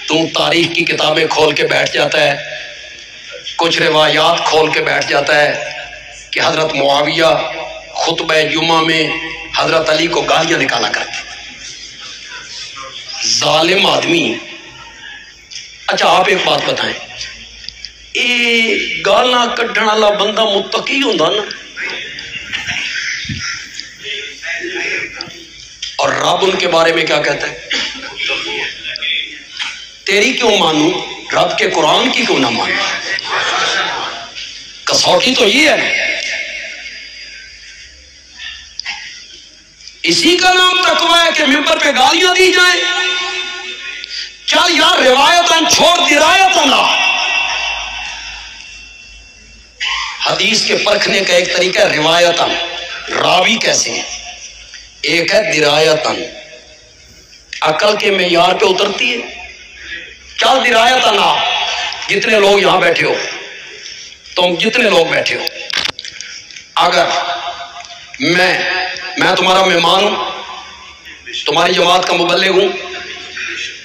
तू तारीख की किताबें खोल के बैठ जाता है, कुछ रिवायात खोल के बैठ जाता है कि हजरत मुआविया खुतबा जुमा में हजरत अली को गालियां निकाला करते। जालिम आदमी। अच्छा आप एक बात बताएं, ये गाला कढ़ण वाला बंदा मुत्तकी हुंदा ना, और रब उनके बारे में क्या कहता है? तेरी क्यों मानूं, रब के कुरान की क्यों ना मानूं? कसौटी तो ये है, इसी का नाम तकवा है कि मिंबर पे गालियां दी जाए। चल यार रिवायतन छोड़, दिरायतन ला। हदीस के परखने का एक तरीका है रिवायतन, रावी कैसे है, एक है दिरायतन, अकल के मेयार पे उतरती है। चल दिरायतन ला, जितने लोग यहां बैठे हो, तुम जितने लोग बैठे हो, अगर मैं तुम्हारा मेहमान हूं, तुम्हारी जमात का मुबल्लिग हूं,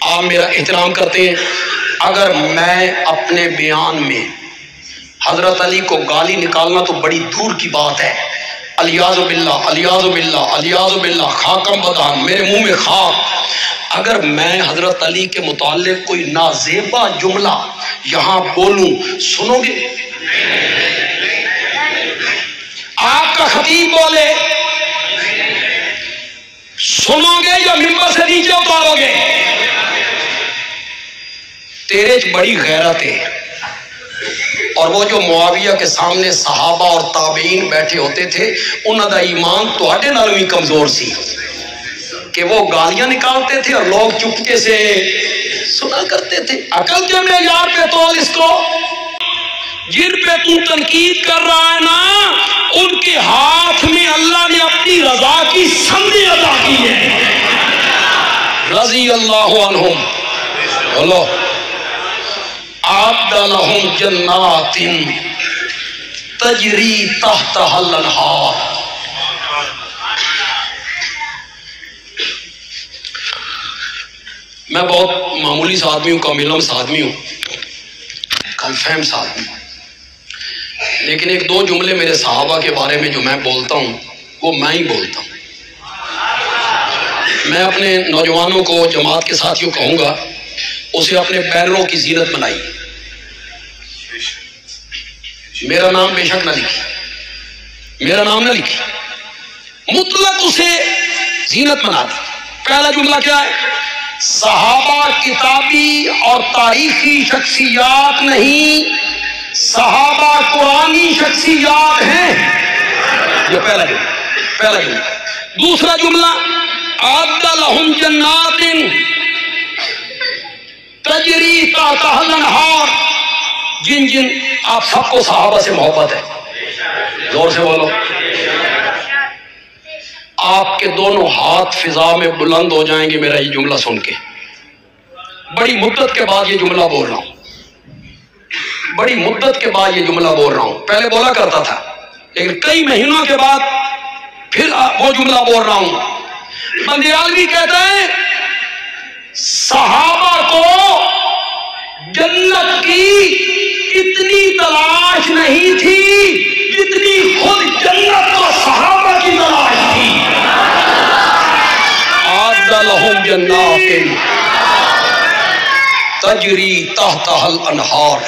आप मेरा एहतराम करते हैं, अगर मैं अपने बयान में हजरत अली को गाली निकालना तो बड़ी दूर की बात है, अलियाज़ु बिल्लाह अलियाज़ु बिल्लाह अलियाज़ु बिल्लाह, खाकम बदान, मेरे मुंह में खाक, अगर मैं हजरत अली के मुताल्लिक कोई नाजेबा जुमला यहां बोलूं, सुनोगे? आपका खतीब बोले, सुनोगे या मिंबर से नीचे उतारोगे? तेरे च बड़ी गैरत है। और वो जो मुआविया के सामने सहाबा और ताबीन बैठे होते थे, उनका ईमान तुहाडे नालों भी कमजोर सी कि वो गालियां निकालते थे और लोग चुपके से सुना करते थे। अकल के मेयार पे तोल इसको। जिन पे तू तनकीद कर रहा है ना, उनके हाथ में अल्लाह ने अपनी रजा की संधि अदा की है। रजी अल्लाहु अन्हुम, बोलो आदलहुम जन्नातिन तजरी तहतहल अनहार। मैं बहुत मामूली सा आदमी हूँ, कामिलम सा आदमी हूँ, कलफहम सा आदमी हूँ, लेकिन एक दो जुमले मेरे सहाबा के बारे में जो मैं बोलता हूँ वो मैं ही बोलता हूँ। मैं अपने नौजवानों को, जमात के साथियों कहूँगा, उसे अपने बैनरों की जीनत बनाइए। मेरा नाम बेशक ना लिखी, मेरा नाम ना लिखी, मुतलक उसे जीनत बना दी। पहला जुमला क्या है? सहाबा किताबी और तारीखी शख्सियात नहीं, सहाबा कुरानी शख्सियात हैं। ये पहला जुमला। दूसरा जुमला, आदलहुम जन्नातिन तजरी तहतहल अनहार। जिन जिन आप सबको सहाबा से मोहब्बत है, जोर से बोलो। आपके दोनों हाथ फिजा में बुलंद हो जाएंगे मेरा ये जुमला सुन के। बड़ी मुद्दत के बाद ये जुमला बोल रहा हूं, बड़ी मुद्दत के बाद ये जुमला बोल रहा हूं। पहले बोला करता था, लेकिन कई महीनों के बाद फिर वो जुमला बोल रहा हूं। बंदियालवी कहता है, सहाबा को जन्नत की इतनी तलाश नहीं थी जितनी खुद जन्नत को सहाबा की तलाश थी। आदलहुम जन्नातिन तजरी तहतहल अनहार।